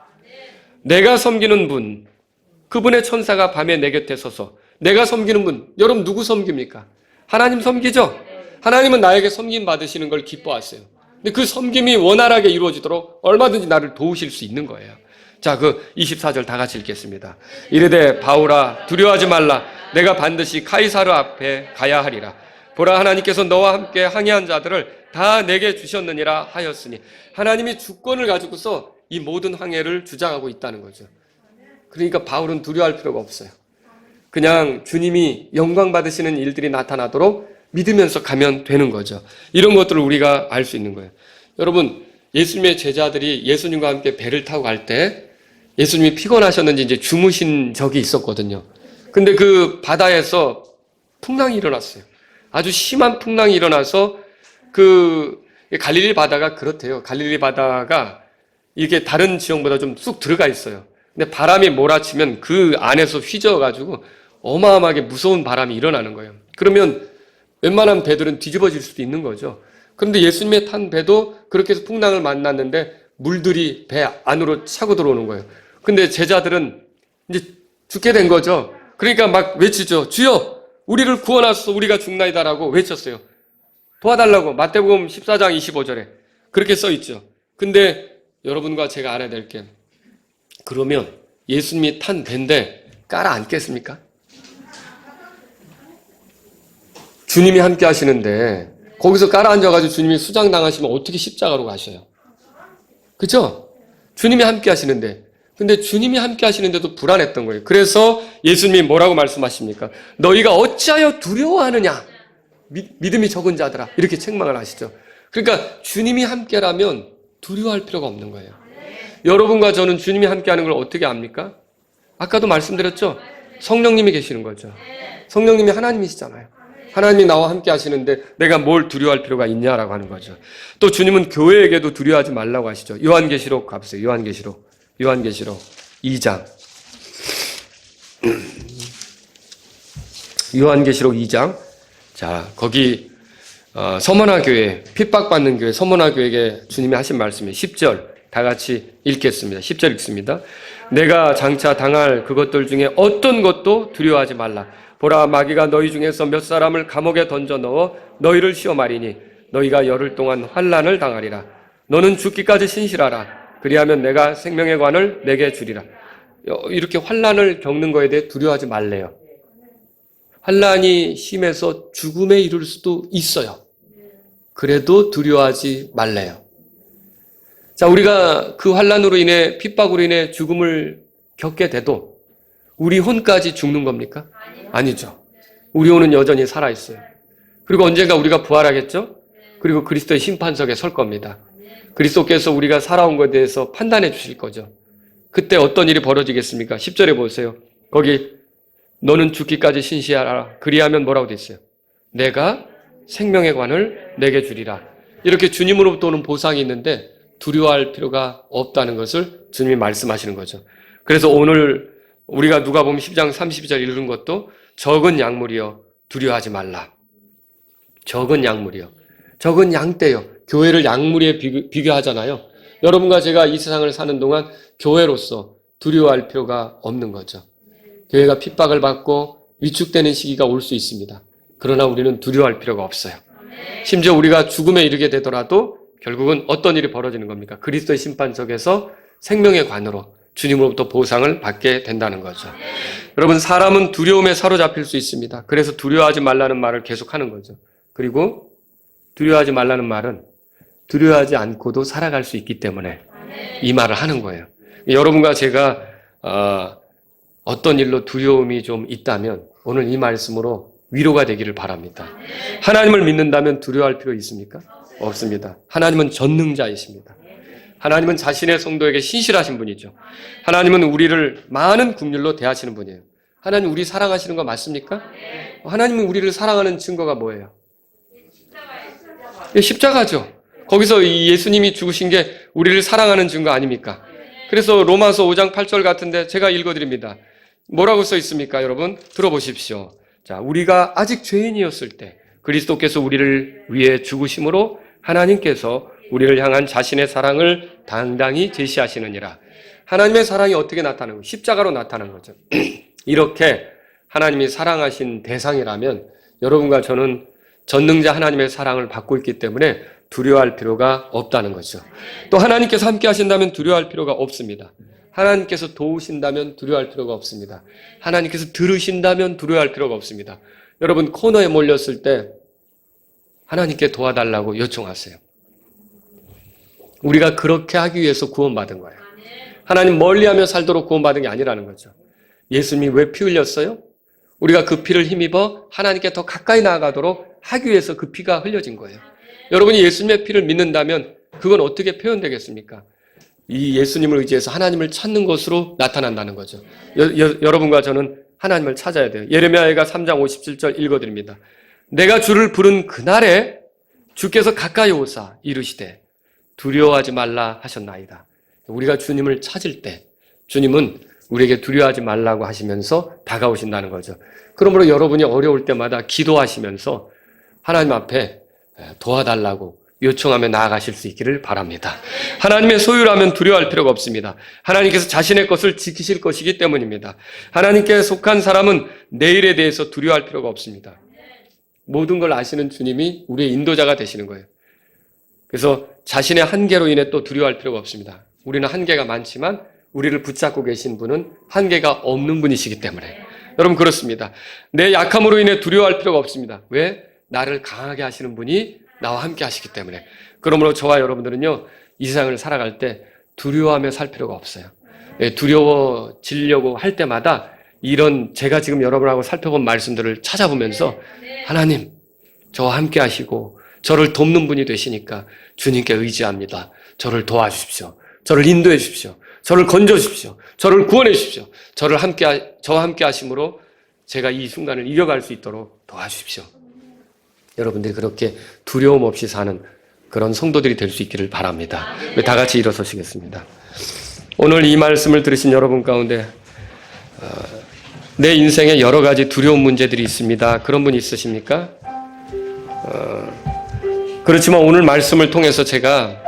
내가 섬기는 분, 그분의 천사가 밤에 내 곁에 서서 내가 섬기는 분, 여러분 누구 섬깁니까? 하나님 섬기죠? 하나님은 나에게 섬김 받으시는 걸 기뻐하세요. 근데 그 섬김이 원활하게 이루어지도록 얼마든지 나를 도우실 수 있는 거예요. 자, 그 24절 다 같이 읽겠습니다. 이르되 바울아 두려워하지 말라. 내가 반드시 카이사르 앞에 가야 하리라. 보라, 하나님께서 너와 함께 항해한 자들을 다 내게 주셨느니라 하였으니, 하나님이 주권을 가지고서 이 모든 항해를 주장하고 있다는 거죠. 그러니까 바울은 두려워할 필요가 없어요. 그냥 주님이 영광 받으시는 일들이 나타나도록 믿으면서 가면 되는 거죠. 이런 것들을 우리가 알 수 있는 거예요. 여러분, 예수님의 제자들이 예수님과 함께 배를 타고 갈 때 예수님이 피곤하셨는지 이제 주무신 적이 있었거든요. 근데 그 바다에서 풍랑이 일어났어요. 아주 심한 풍랑이 일어나서 그 갈릴리 바다가 그렇대요. 갈릴리 바다가 이게 다른 지형보다 좀 쑥 들어가 있어요. 근데 바람이 몰아치면 그 안에서 휘저어가지고 어마어마하게 무서운 바람이 일어나는 거예요. 그러면 웬만한 배들은 뒤집어질 수도 있는 거죠. 그런데 예수님의 탄 배도 그렇게 해서 풍랑을 만났는데 물들이 배 안으로 차고 들어오는 거예요. 근데 제자들은 이제 죽게 된 거죠. 그러니까 막 외치죠. 주여, 우리를 구원하소서, 우리가 죽나이다라고 외쳤어요. 도와달라고 마태복음 14장 25절에 그렇게 써 있죠. 근데 여러분과 제가 알아야 될 게, 그러면 예수님이 탄 배인데 깔아앉겠습니까? 주님이 함께 하시는데 거기서 깔아앉아가지고 주님이 수장당하시면 어떻게 십자가로 가셔요? 그죠? 주님이 함께 하시는데, 근데 주님이 함께 하시는데도 불안했던 거예요. 그래서 예수님이 뭐라고 말씀하십니까? 너희가 어찌하여 두려워하느냐? 믿음이 적은 자들아. 이렇게 책망을 하시죠. 그러니까 주님이 함께라면 두려워할 필요가 없는 거예요. 여러분과 저는 주님이 함께하는 걸 어떻게 압니까? 아까도 말씀드렸죠? 성령님이 계시는 거죠. 성령님이 하나님이시잖아요. 하나님이 나와 함께 하시는데 내가 뭘 두려워할 필요가 있냐라고 하는 거죠. 또 주님은 교회에게도 두려워하지 말라고 하시죠. 요한계시록 가보세요. 요한계시록 2장. 요한계시록 2장. 자, 거기 서머나 교회, 핍박받는 교회, 서머나 교회에게 주님이 하신 말씀이에요. 10절 다 같이 읽겠습니다. 10절 읽습니다. 내가 장차 당할 그것들 중에 어떤 것도 두려워하지 말라. 보라, 마귀가 너희 중에서 몇 사람을 감옥에 던져 넣어 너희를 시험하리니 너희가 열흘 동안 환난을 당하리라. 너는 죽기까지 신실하라. 그리하면 내가 생명의 관을 내게 주리라. 이렇게 환난을 겪는 거에 대해 두려워하지 말래요. 환난이 심해서 죽음에 이를 수도 있어요. 그래도 두려워하지 말래요. 자, 우리가 그 환난으로 인해, 핍박으로 인해 죽음을 겪게 돼도 우리 혼까지 죽는 겁니까? 아니죠. 우리 혼은 여전히 살아있어요. 그리고 언젠가 우리가 부활하겠죠? 그리고 그리스도의 심판석에 설 겁니다. 그리스도께서 우리가 살아온 것에 대해서 판단해 주실 거죠. 그때 어떤 일이 벌어지겠습니까? 10절에 보세요. 거기 너는 죽기까지 신실하라. 그리하면 뭐라고 돼 있어요? 내가 생명의 관을 내게 주리라. 이렇게 주님으로부터 오는 보상이 있는데 두려워할 필요가 없다는 것을 주님이 말씀하시는 거죠. 그래서 오늘 우리가 누가복음 10장 32절 읽은 것도 적은 약물이여 두려워하지 말라. 적은 약물이요. 적은 양떼요. 교회를 양무리에 비교하잖아요. 여러분과 제가 이 세상을 사는 동안 교회로서 두려워할 필요가 없는 거죠. 교회가 핍박을 받고 위축되는 시기가 올 수 있습니다. 그러나 우리는 두려워할 필요가 없어요. 심지어 우리가 죽음에 이르게 되더라도 결국은 어떤 일이 벌어지는 겁니까? 그리스도의 심판석에서 생명의 관으로 주님으로부터 보상을 받게 된다는 거죠. 여러분, 사람은 두려움에 사로잡힐 수 있습니다. 그래서 두려워하지 말라는 말을 계속하는 거죠. 그리고 두려워하지 말라는 말은 두려워하지 않고도 살아갈 수 있기 때문에 이 말을 하는 거예요. 여러분과 제가 어떤 일로 두려움이 좀 있다면 오늘 이 말씀으로 위로가 되기를 바랍니다. 하나님을 믿는다면 두려워할 필요 있습니까? 없습니다. 하나님은 전능자이십니다. 하나님은 자신의 성도에게 신실하신 분이죠. 하나님은 우리를 많은 긍휼로 대하시는 분이에요. 하나님 우리 사랑하시는 거 맞습니까? 하나님은 우리를 사랑하는 증거가 뭐예요? 십자가죠. 거기서 이 예수님이 죽으신 게 우리를 사랑하는 증거 아닙니까? 그래서 로마서 5장 8절 같은데 제가 읽어드립니다. 뭐라고 써 있습니까, 여러분? 들어보십시오. 자, 우리가 아직 죄인이었을 때 그리스도께서 우리를 위해 죽으심으로 하나님께서 우리를 향한 자신의 사랑을 당당히 제시하시느니라. 하나님의 사랑이 어떻게 나타나는 거예요? 십자가로 나타나는 거죠. 이렇게 하나님이 사랑하신 대상이라면 여러분과 저는 전능자 하나님의 사랑을 받고 있기 때문에 두려워할 필요가 없다는 거죠. 또 하나님께서 함께 하신다면 두려워할 필요가 없습니다. 하나님께서 도우신다면 두려워할 필요가 없습니다. 하나님께서 들으신다면 두려워할 필요가 없습니다. 여러분, 코너에 몰렸을 때 하나님께 도와달라고 요청하세요. 우리가 그렇게 하기 위해서 구원받은 거예요. 하나님 멀리하며 살도록 구원받은 게 아니라는 거죠. 예수님이 왜 피 흘렸어요? 우리가 그 피를 힘입어 하나님께 더 가까이 나아가도록 하기 위해서 그 피가 흘려진 거예요. 여러분이 예수님의 피를 믿는다면 그건 어떻게 표현되겠습니까? 이 예수님을 의지해서 하나님을 찾는 것으로 나타난다는 거죠. 여러분과 저는 하나님을 찾아야 돼요. 예레미야가 3장 57절 읽어드립니다. 내가 주를 부른 그날에 주께서 가까이 오사 이르시되 두려워하지 말라 하셨나이다. 우리가 주님을 찾을 때 주님은 우리에게 두려워하지 말라고 하시면서 다가오신다는 거죠. 그러므로 여러분이 어려울 때마다 기도하시면서 하나님 앞에 도와달라고 요청하며 나아가실 수 있기를 바랍니다. 하나님의 소유라면 두려워할 필요가 없습니다. 하나님께서 자신의 것을 지키실 것이기 때문입니다. 하나님께 속한 사람은 내일에 대해서 두려워할 필요가 없습니다. 모든 걸 아시는 주님이 우리의 인도자가 되시는 거예요. 그래서 자신의 한계로 인해 또 두려워할 필요가 없습니다. 우리는 한계가 많지만 우리를 붙잡고 계신 분은 한계가 없는 분이시기 때문에. 여러분 그렇습니다. 내 약함으로 인해 두려워할 필요가 없습니다. 왜? 나를 강하게 하시는 분이 나와 함께 하시기 때문에. 그러므로 저와 여러분들은요, 이 세상을 살아갈 때 두려워하며 살 필요가 없어요. 두려워지려고 할 때마다 이런 제가 지금 여러분하고 살펴본 말씀들을 찾아보면서 하나님, 저와 함께 하시고 저를 돕는 분이 되시니까 주님께 의지합니다. 저를 도와주십시오. 저를 인도해 주십시오. 저를 건져 주십시오. 저를 구원해 주십시오. 저와 함께 하심으로 제가 이 순간을 이겨갈 수 있도록 도와주십시오. 여러분들이 그렇게 두려움 없이 사는 그런 성도들이 될 수 있기를 바랍니다. 다 같이 일어서시겠습니다. 오늘 이 말씀을 들으신 여러분 가운데 내 인생에 여러 가지 두려운 문제들이 있습니다. 그런 분 있으십니까? 그렇지만 오늘 말씀을 통해서 제가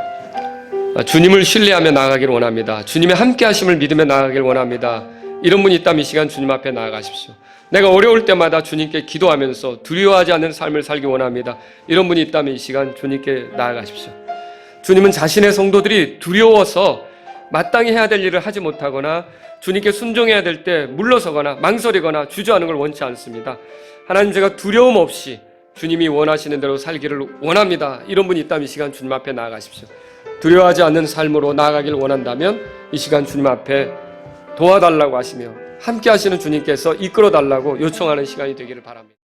주님을 신뢰하며 나아가기를 원합니다. 주님의 함께 하심을 믿으며 나아가기를 원합니다. 이런 분이 있다면 이 시간 주님 앞에 나아가십시오. 내가 어려울 때마다 주님께 기도하면서 두려워하지 않는 삶을 살기 원합니다. 이런 분이 있다면 이 시간 주님께 나아가십시오. 주님은 자신의 성도들이 두려워서 마땅히 해야 될 일을 하지 못하거나 주님께 순종해야 될 때 물러서거나 망설이거나 주저하는 걸 원치 않습니다. 하나님, 제가 두려움 없이 주님이 원하시는 대로 살기를 원합니다. 이런 분이 있다면 이 시간 주님 앞에 나아가십시오. 두려워하지 않는 삶으로 나아가길 원한다면 이 시간 주님 앞에 도와달라고 하시며 함께 하시는 주님께서 이끌어달라고 요청하는 시간이 되기를 바랍니다.